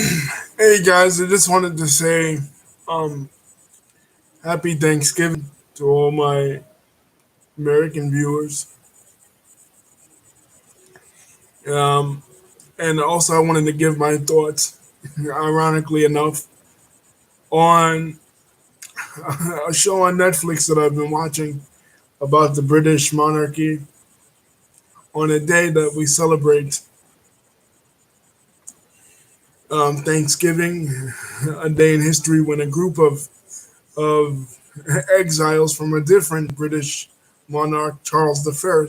Hey guys, I just wanted to say um, happy Thanksgiving to all my American viewers. Um, and also, I wanted to give my thoughts, ironically enough, on a show on Netflix that I've been watching about the British monarchy on a day that we celebrate Thanksgiving, a day in history when a group of exiles from a different British monarch, Charles I,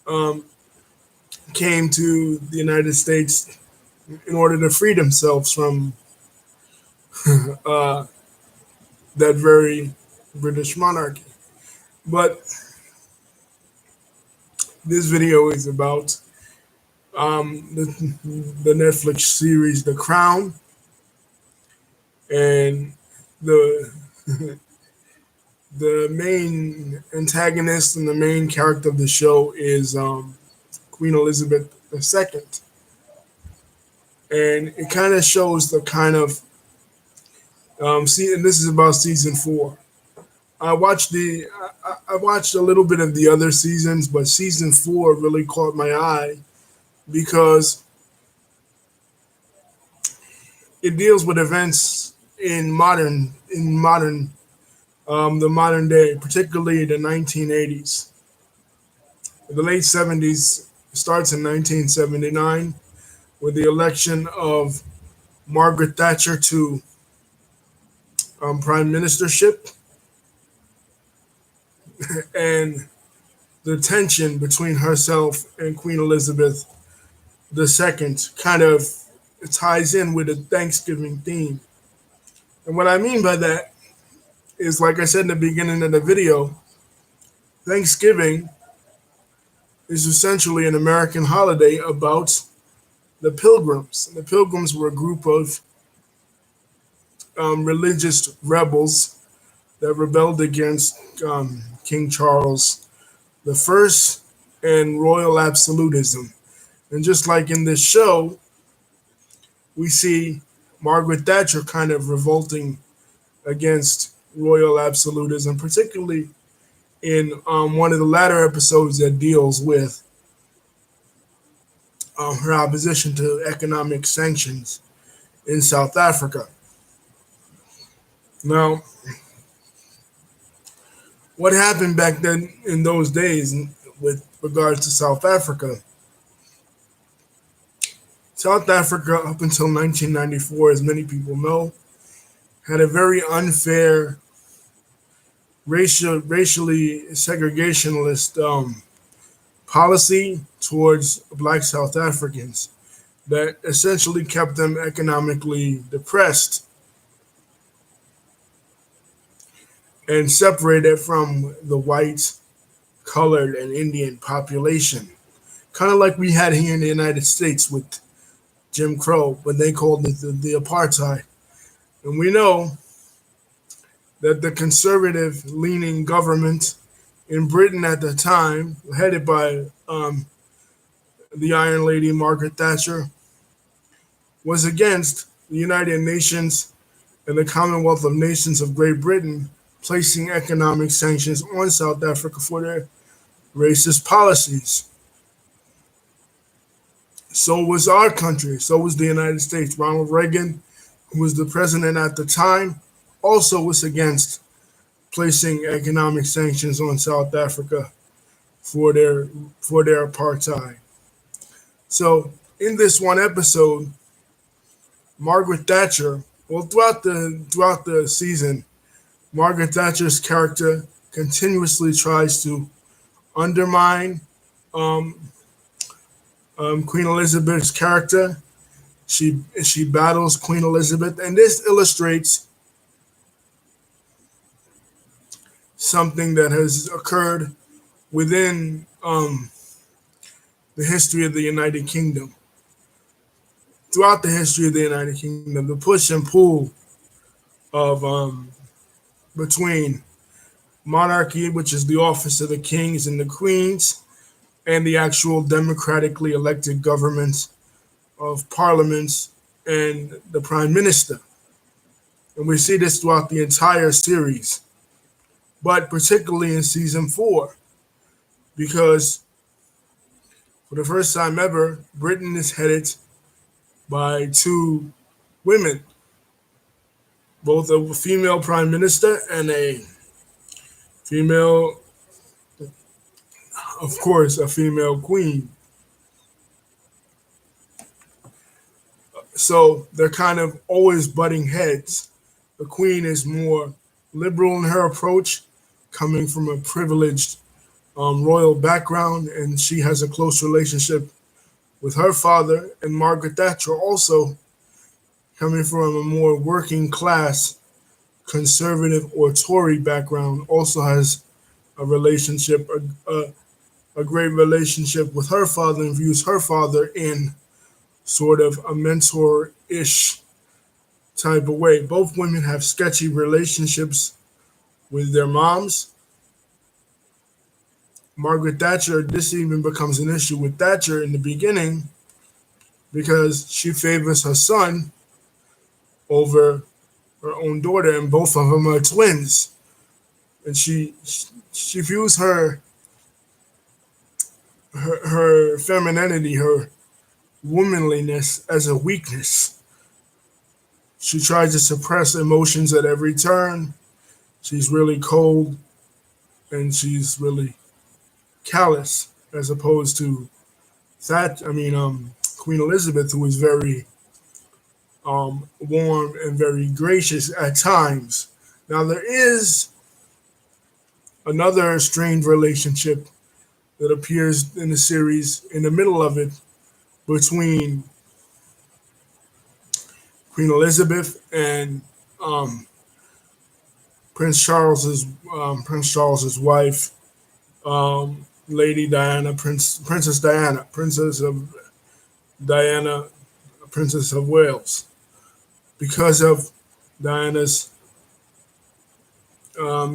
um, came to the United States in order to free themselves from uh, that very British monarchy. But this video is about the Netflix series The Crown, and the the main antagonist and the main character of the show is Queen Elizabeth II, and it kind of shows the kind of see, and this is about season 4. I watched a little bit of the other seasons, but season 4 really caught my eye because it deals with events in the modern day, particularly the 1980s. The late 70s starts in 1979 with the election of Margaret Thatcher to prime ministership, and the tension between herself and Queen Elizabeth II kind of ties in with the Thanksgiving theme. And what I mean by that is, like I said in the beginning of the video, Thanksgiving is essentially an American holiday about the Pilgrims. The Pilgrims were a group of religious rebels that rebelled against King Charles I and royal absolutism. And just like in this show, we see Margaret Thatcher kind of revolting against royal absolutism, particularly in one of the latter episodes that deals with her opposition to economic sanctions in South Africa. Now, what happened back then in those days with regards to South Africa? South Africa, up until 1994, as many people know, had a very unfair, racially segregationist policy towards black South Africans that essentially kept them economically depressed and separated from the white, colored, and Indian population. Kind of like we had here in the United States with Jim Crow, but they called it the apartheid. And we know that the conservative leaning government in Britain at the time, headed by the Iron Lady Margaret Thatcher, was against the United Nations and the Commonwealth of Nations of Great Britain placing economic sanctions on South Africa for their racist policies. So was our country, so was the United States. Ronald Reagan, who was the president at the time, also was against placing economic sanctions on South Africa for their apartheid. So in this one episode, Margaret Thatcher, well, throughout the season, Margaret Thatcher's character continuously tries to undermine um, Queen Elizabeth's character. She battles Queen Elizabeth, and this illustrates something that has occurred within the history of the United Kingdom. Throughout the history of the United Kingdom, the push and pull of between monarchy, which is the office of the kings and the queens, and the actual democratically elected governments of parliaments and the prime minister. And we see this throughout the entire series, but particularly in season 4, because for the first time ever, Britain is headed by two women, both a female prime minister and a female, of course, a female queen. So they're kind of always butting heads. The queen is more liberal in her approach, coming from a privileged royal background, and she has a close relationship with her father. And Margaret Thatcher, also coming from a more working class, conservative or Tory background, also has a relationship, a great relationship with her father, and views her father in sort of a mentor ish type of way. Both women have sketchy relationships with their moms. Margaret Thatcher, this even becomes an issue with Thatcher in the beginning because she favors her son over her own daughter, and both of them are twins. And she views her femininity, her womanliness as a weakness. She tries to suppress emotions at every turn. She's really cold and she's really callous, as opposed to Queen Elizabeth, who was very warm and very gracious at times. Now there is another strained relationship that appears in the series in the middle of it between Queen Elizabeth and um, Prince Charles's wife, Lady Diana, Princess Diana, Diana, Princess of Wales, because of Diana's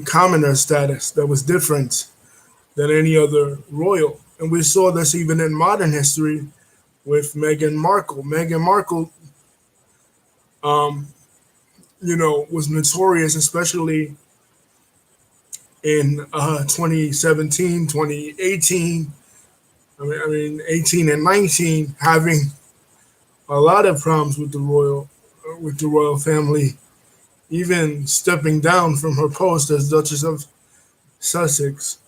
commoner status that was different than any other royal. And we saw this even in modern history with Meghan Markle. Meghan Markle, um, was notorious, especially in 2017, 2018. I mean, 18 and 19, having a lot of problems with the royal family, even stepping down from her post as Duchess of Sussex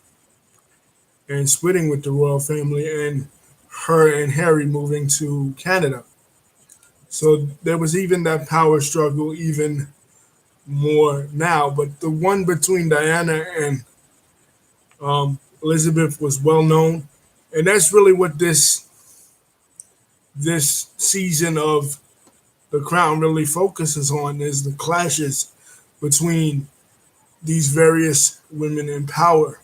and splitting with the royal family, and her and Harry moving to Canada. So there was even that power struggle, even more now. But the one between Diana and Elizabeth was well known, and that's really what this season of The Crown really focuses on, is the clashes between these various women in power: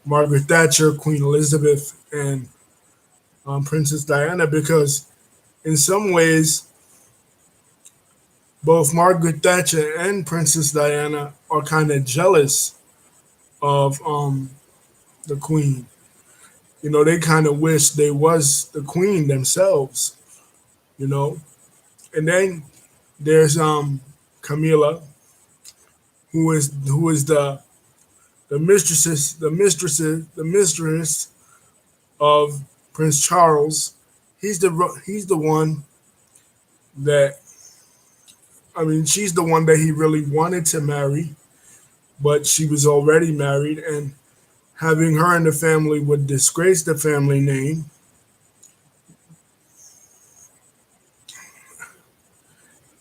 Margaret Thatcher, Queen Elizabeth, and Princess Diana. Because in some ways, both Margaret Thatcher and Princess Diana are kind of jealous of the Queen. They kind of wish they was the Queen themselves. You know, and then there's Camilla, who is the mistress of Prince Charles. He's the one that, she's the one that he really wanted to marry, but she was already married, and having her in the family would disgrace the family name.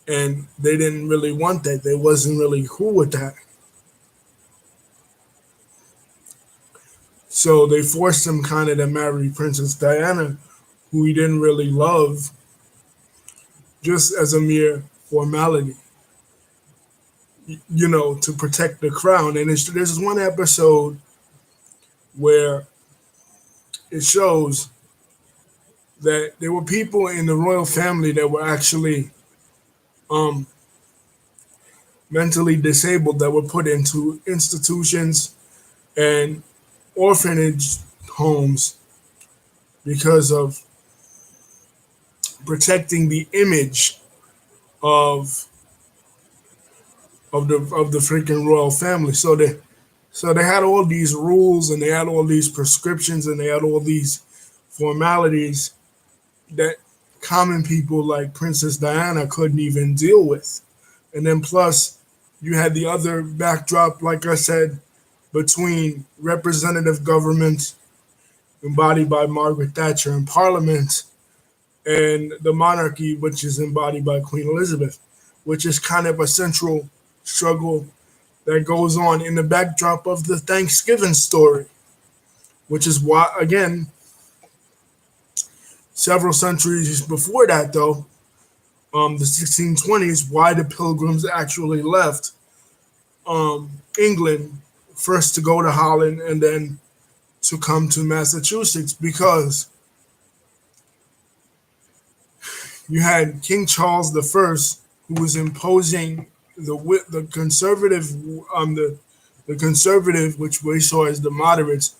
And they didn't really want that. They wasn't really cool with that. So they forced him kind of to marry Princess Diana, who he didn't really love, just as a mere formality, to protect the crown. And there's one episode where it shows that there were people in the royal family that were actually um, mentally disabled, that were put into institutions and orphanage homes because of protecting the image of the freaking royal family. So they had all these rules and they had all these prescriptions and they had all these formalities that common people like Princess Diana couldn't even deal with. And then plus you had the other backdrop, like I said, between representative government embodied by Margaret Thatcher and Parliament and the monarchy, which is embodied by Queen Elizabeth, which is kind of a central struggle that goes on in the backdrop of the Thanksgiving story, which is why, again, several centuries before that, though, the 1620s, why the Pilgrims actually left England first to go to Holland and then to come to Massachusetts, because you had King Charles the First, who was imposing the conservative, the conservative, which we saw as the moderates,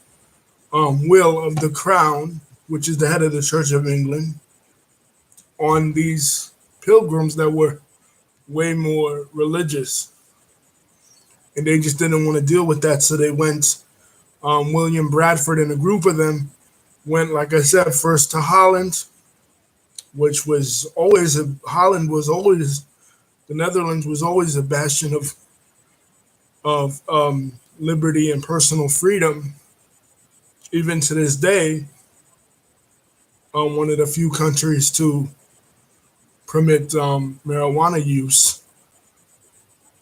will of the crown, which is the head of the Church of England, on these pilgrims that were way more religious, and they just didn't want to deal with that, so they went. William Bradford and a group of them went, like I said, first to Holland, which was always Holland was always, the Netherlands was always a bastion of liberty and personal freedom. Even to this day, one of the few countries to permit marijuana use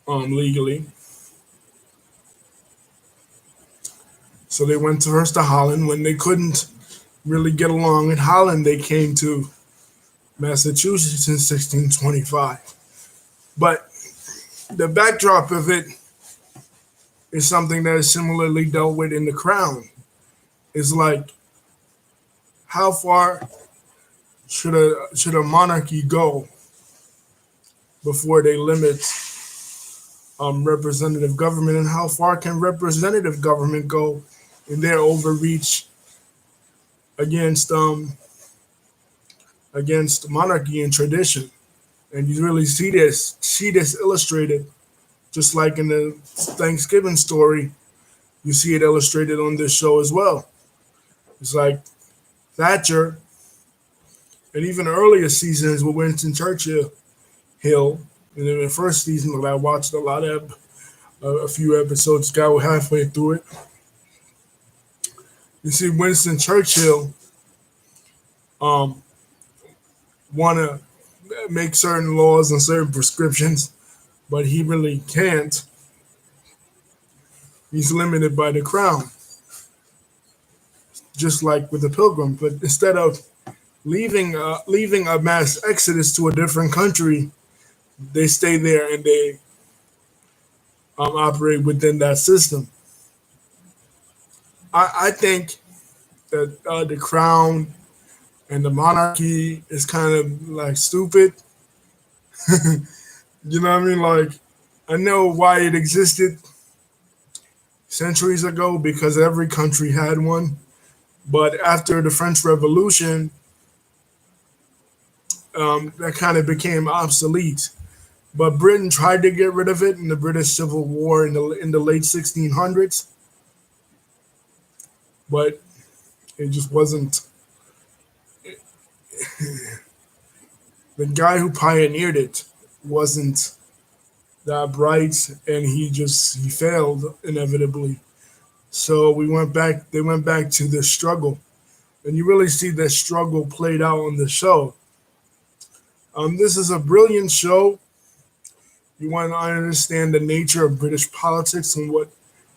legally. So they went first to Holland. When they couldn't really get along in Holland, they came to Massachusetts in 1625. But the backdrop of it is something that is similarly dealt with in The Crown. It's like, how far should a monarchy go before they limit representative government, and how far can representative government go in their overreach against monarchy and tradition? And you really see this illustrated, just like in the Thanksgiving story. You see it illustrated on this show as well. It's like Thatcher, and even earlier seasons with Winston Churchill, and in the first season that I watched a few episodes, got halfway through it. You see Winston Churchill want to make certain laws and certain prescriptions, but he really can't. He's limited by the crown, just like with the Pilgrim. But instead of leaving a mass exodus to a different country, they stay there and they operate within that system. I think that the crown and the monarchy is kind of like stupid. You know what I mean? Like, I know why it existed centuries ago, because every country had one. But after the French Revolution, that kind of became obsolete. But Britain tried to get rid of it in the British Civil War in the late 1600s, but it just wasn't. The guy who pioneered it wasn't that bright, and he failed inevitably. So they went back to the struggle, and you really see the struggle played out on the show. This is a brilliant show. You want to understand the nature of British politics and what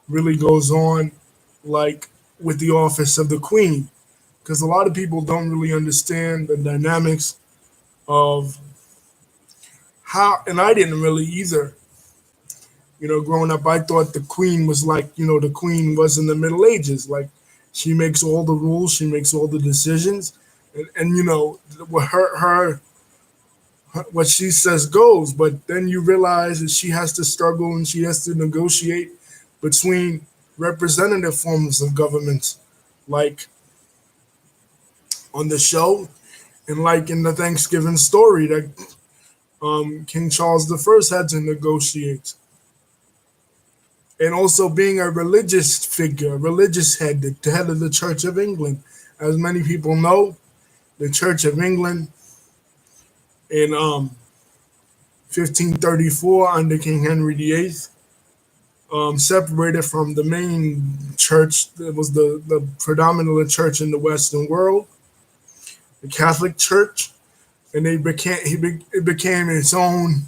really goes on, like with the office of the Queen, because a lot of people don't really understand the dynamics of how, and I didn't really either. Growing up, I thought the Queen was like, the Queen was in the Middle Ages, like she makes all the rules, she makes all the decisions, and her what she says goes. But then you realize that she has to struggle and she has to negotiate between representative forms of government. Like on the show, And like in the Thanksgiving story that King Charles I had to negotiate. And also being a religious figure, a religious head, the head of the Church of England. As many people know, the Church of England in 1534 under King Henry VIII separated from the main church that was the predominant church in the Western world, the Catholic Church, and it became its own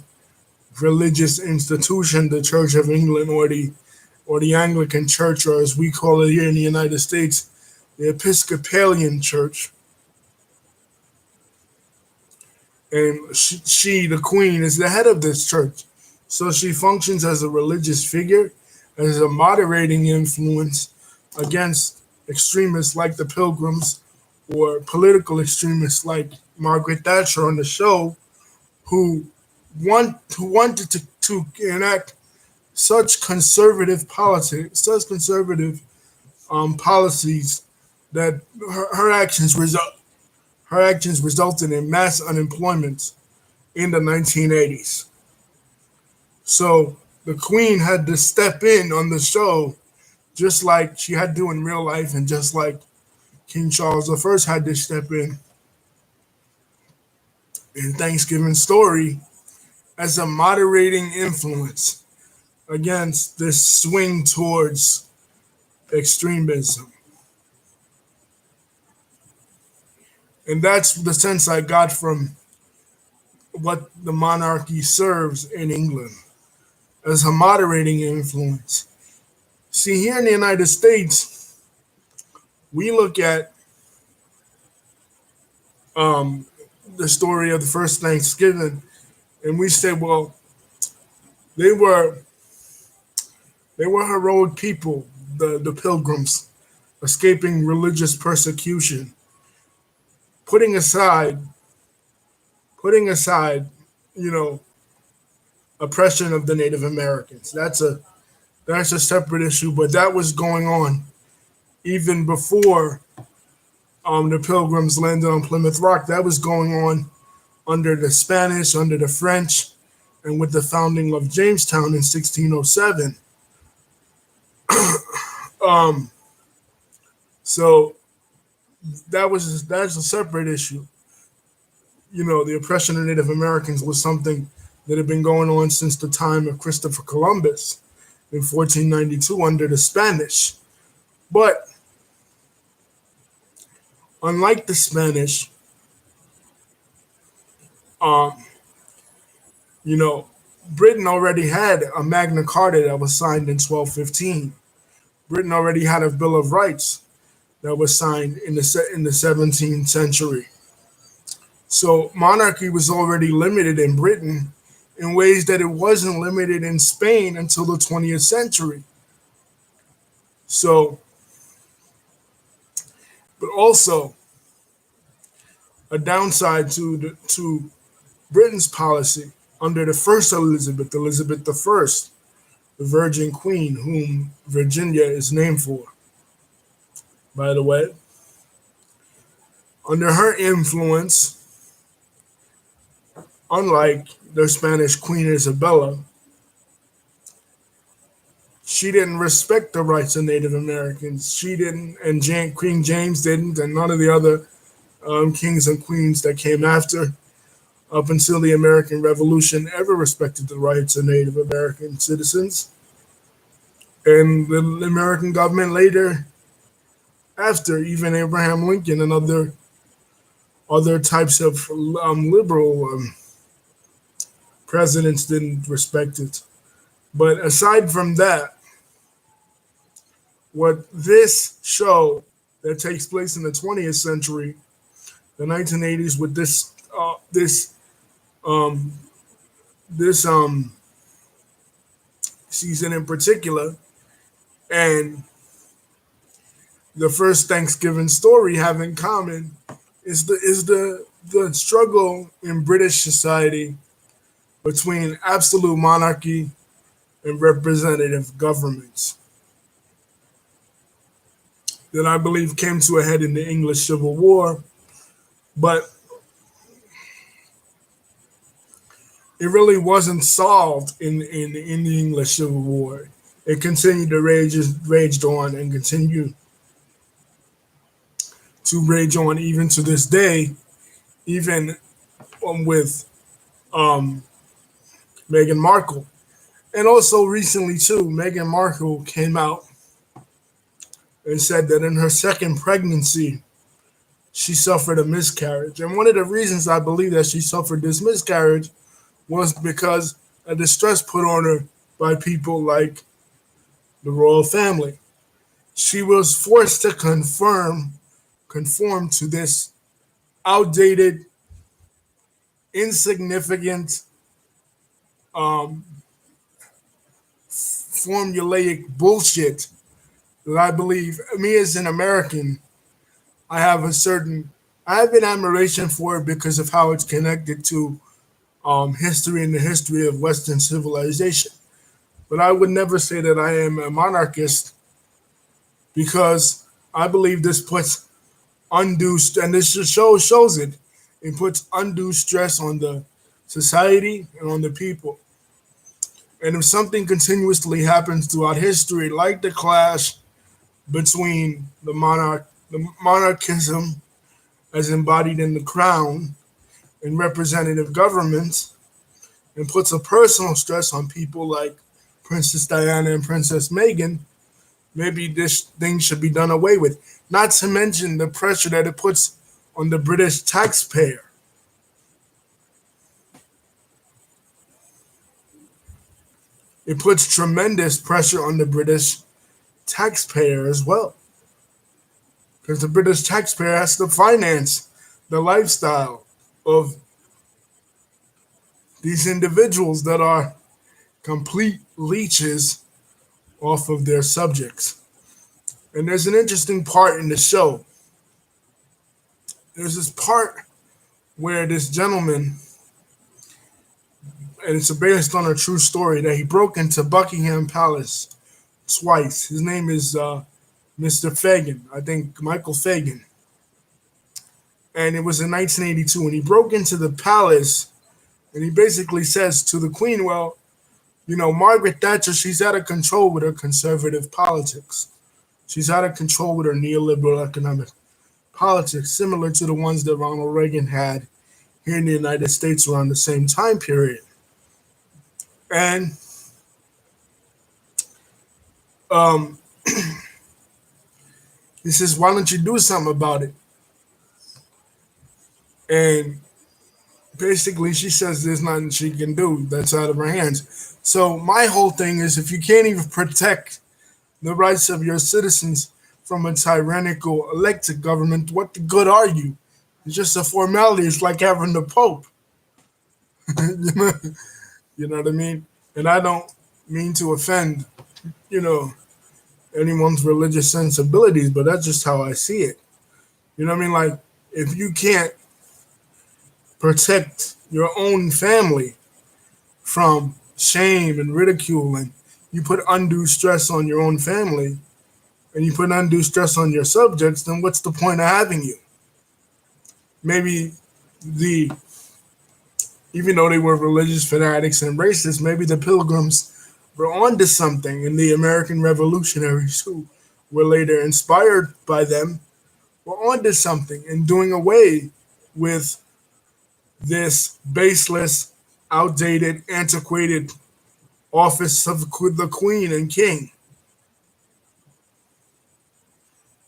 religious institution, the Church of England, or the Anglican Church, or as we call it here in the United States, the Episcopalian Church. And she, the Queen, is the head of this church. So she functions as a religious figure, as a moderating influence against extremists like the Pilgrims or political extremists like Margaret Thatcher on the show, who wanted to enact such conservative politics, such conservative policies that her actions resulted in mass unemployment in the 1980s. So the Queen had to step in on the show, just like she had to in real life, and just like King Charles I had to step in Thanksgiving story as a moderating influence against this swing towards extremism. And that's the sense I got from what the monarchy serves in England as a moderating influence. See, here in the United States, we look at the story of the first Thanksgiving, and we say, well, they were heroic people, the Pilgrims, escaping religious persecution, putting aside, you know, oppression of the Native Americans. That's a separate issue, but that was going on even before the Pilgrims landed on Plymouth Rock. That was going on under the Spanish, under the French, and with the founding of Jamestown in 1607. So that's a separate issue. You know, the oppression of Native Americans was something that had been going on since the time of Christopher Columbus in 1492 under the Spanish. But unlike the Spanish, you know, Britain already had a Magna Carta that was signed in 1215. Britain already had a Bill of Rights that was signed in the 17th century. So monarchy was already limited in Britain in ways that it wasn't limited in Spain until the 20th century. So, but also a downside to Britain's policy under the first Elizabeth I, the Virgin Queen, whom Virginia is named for, by the way. Under her influence, unlike the Spanish Queen Isabella, she didn't respect the rights of Native Americans. She didn't, and Queen James didn't, and none of the other kings and queens that came after, up until the American Revolution, ever respected the rights of Native American citizens. And the American government later, after even Abraham Lincoln and other types of liberal presidents, didn't respect it. But aside from that, what this show that takes place in the 20th century, the 1980s, with this season in particular, and the first Thanksgiving story have in common is the struggle in British society between absolute monarchy and representative governments that I believe came to a head in the English Civil War, but it really wasn't solved in the English Civil War. It continued to raged on and continued to rage on even to this day, even with um, Meghan Markle. And also recently too, Meghan Markle came out and said that in her second pregnancy, she suffered a miscarriage. And one of the reasons I believe that she suffered this miscarriage was because of the stress put on her by people like the royal family. She was forced to conform to this outdated, insignificant, um, formulaic bullshit that I believe me as an American, I have a certain, I have an admiration for it because of how it's connected to history and the history of Western civilization. But I would never say that I am a monarchist because I believe this puts and this just shows it. It puts undue stress on the society and on the people. And if something continuously happens throughout history, like the clash between the monarchism as embodied in the crown and representative governments, and puts a personal stress on people like Princess Diana and Princess Meghan, maybe this thing should be done away with. Not to mention the pressure that it puts on the British taxpayer. It puts tremendous pressure on the British taxpayer as well. Because the British taxpayer has to finance the lifestyle of these individuals that are complete leeches off of their subjects. And there's an interesting part in the show. There's this part where this gentleman, and it's based on a true story, that he broke into Buckingham Palace twice. His name is Mr. Fagan, I think Michael Fagan. And it was in 1982, and he broke into the palace, and he basically says to the Queen, well, you know, Margaret Thatcher, she's out of control with her conservative politics. She's out of control with her neoliberal economic politics, similar to the ones that Ronald Reagan had here in the United States around the same time period. And um, he says, why don't you do something about it? And basically, she says there's nothing she can do that's out of her hands. So my whole thing is, if you can't even protect the rights of your citizens from a tyrannical elected government, what the good are you? It's just a formality. It's like having the Pope. you know, you know what I mean? And I don't mean to offend, you know, anyone's religious sensibilities, but that's just how I see it. You know what I mean? Like, if you can't protect your own family from shame and ridicule, and you put undue stress on your own family, and you put undue stress on your subjects, then what's the point of having you? Maybe the even though they were religious fanatics and racists, maybe the Pilgrims were onto something, and the American revolutionaries who were later inspired by them were onto something and doing away with this baseless, outdated, antiquated office of the Queen and King.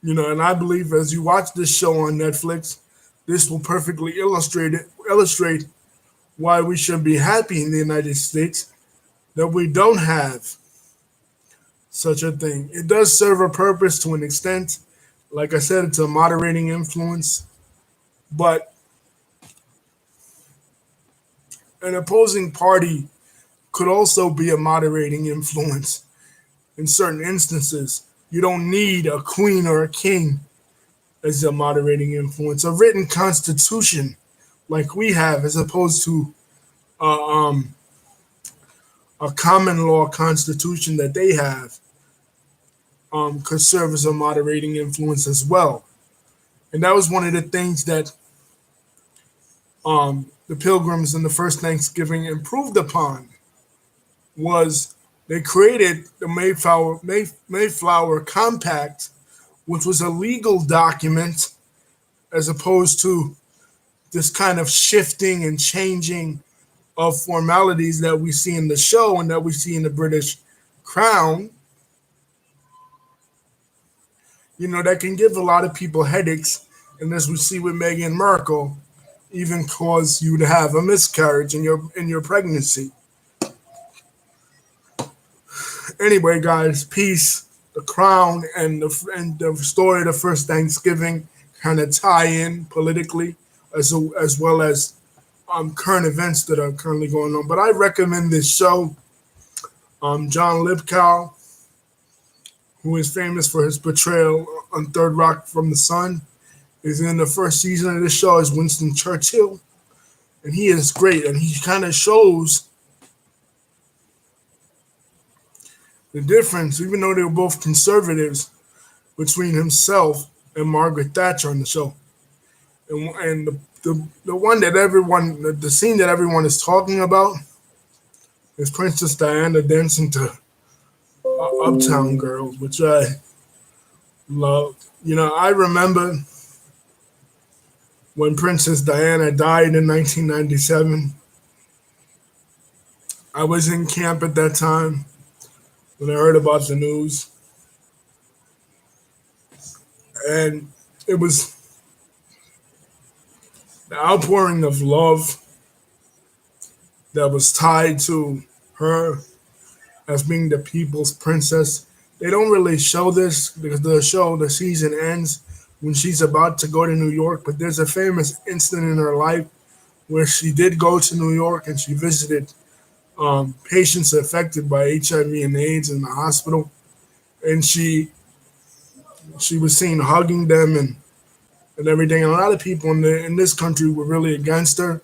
You know, and I believe as you watch this show on Netflix, this will perfectly illustrate why we should be happy in the United States that we don't have such a thing. It does serve a purpose to an extent. Like I said, it's a moderating influence, but an opposing party could also be a moderating influence in certain instances. You don't need a queen or a king as a moderating influence. A written constitution like we have, as opposed to uh, um, a common law constitution that they have, could serve as a moderating influence as well. And that was one of the things that the Pilgrims and the first Thanksgiving improved upon was they created the Mayflower Compact, which was a legal document as opposed to this kind of shifting and changing of formalities that we see in the show and that we see in the British Crown. That can give a lot of people headaches. And as we see with Meghan Markle, even cause you to have a miscarriage in your pregnancy. Anyway, guys, peace. The Crown and the story of the first Thanksgiving kind of tie in politically as well as current events that are currently going on. But I recommend this show. John Lithgow, who is famous for his portrayal on Third Rock from the Sun, is in the first season of this show as Winston Churchill. And he is great. And he kind of shows the difference, even though they were both conservatives, between himself and Margaret Thatcher on the show. And the one that the scene that everyone is talking about is Princess Diana dancing to Uptown Girls, which I love. I remember when Princess Diana died in 1997. I was in camp at that time when I heard about the news. And it was the outpouring of love that was tied to her as being the people's princess. They don't really show this because the season ends when she's about to go to New York, but there's a famous incident in her life where she did go to New York and she visited patients affected by HIV and AIDS in the hospital, and she was seen hugging them and everything. And a lot of people in this country were really against her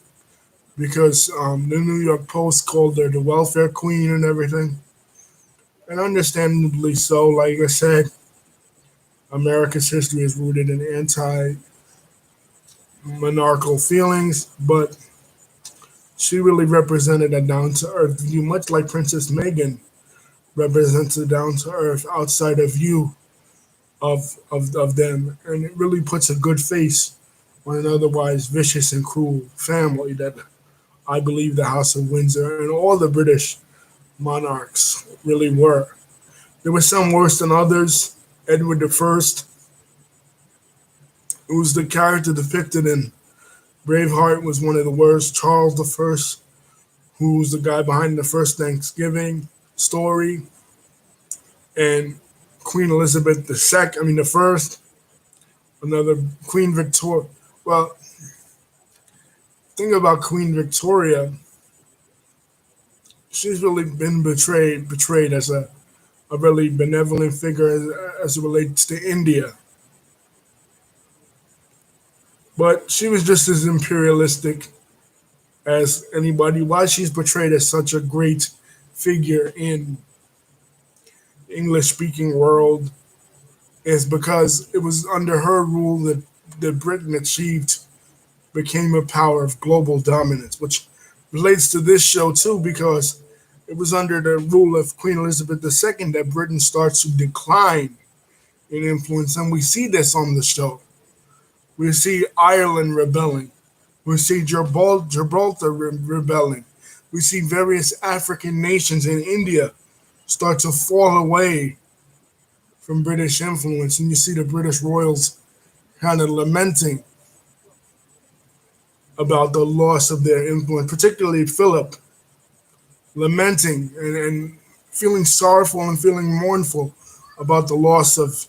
because the New York Post called her the welfare queen and everything. And understandably so. Like I said, America's history is rooted in anti-monarchical feelings, but she really represented a down-to-earth view, much like Princess Meghan represents a down-to-earth outside of view of them. And it really puts a good face on an otherwise vicious and cruel family that I believe the House of Windsor and all the British monarchs really were. There were some worse than others. Edward I, who's the character depicted in Braveheart, was one of the worst. Charles I, who's the guy behind the first Thanksgiving story, and Queen Elizabeth the first, another Queen Victoria. Well, thing about Queen Victoria, she's really been portrayed as a really benevolent figure as it relates to India. But she was just as imperialistic as anybody. Why she's portrayed as such a great figure in the English-speaking world is because it was under her rule that Britain became a power of global dominance, which relates to this show too, because it was under the rule of Queen Elizabeth II that Britain starts to decline in influence, and we see this on the show. We see Ireland rebelling. We see Gibraltar rebelling. We see various African nations in India start to fall away from British influence, and you see the British royals kind of lamenting about the loss of their influence, particularly Philip, lamenting and feeling sorrowful and feeling mournful about the loss of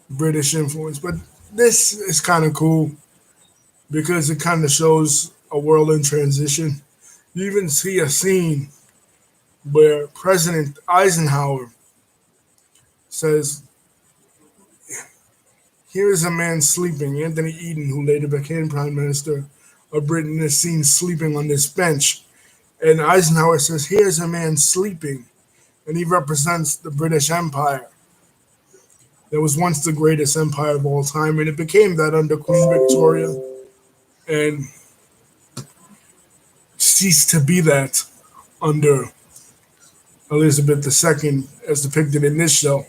British influence. But this is kind of cool because it kind of shows a world in transition. You even see a scene where President Eisenhower says, "Here is a man sleeping." Anthony Eden, who later became Prime Minister of Britain, is seen sleeping on this bench. And Eisenhower says, "Here's a man sleeping." And he represents the British Empire. that was once the greatest empire of all time, and it became that under Queen Victoria, and ceased to be that under Elizabeth II, as depicted in this show.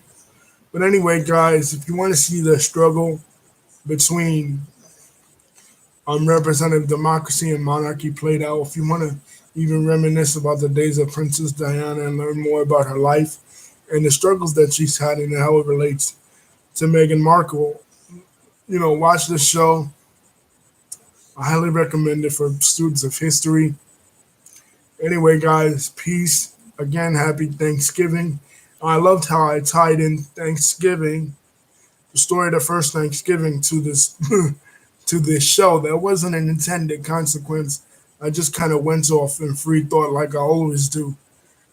But anyway, guys, if you want to see the struggle between representative democracy and monarchy played out, if you want to even reminisce about the days of Princess Diana and learn more about her life and the struggles that she's had and how it relates to Meghan Markle, watch this show. I highly recommend it for students of history. Anyway, guys, peace. Again, happy Thanksgiving. I loved how I tied in Thanksgiving, the story of the first Thanksgiving, to this to this show. That wasn't an intended consequence. I just kind of went off in free thought like I always do.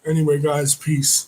Anyway, guys, peace.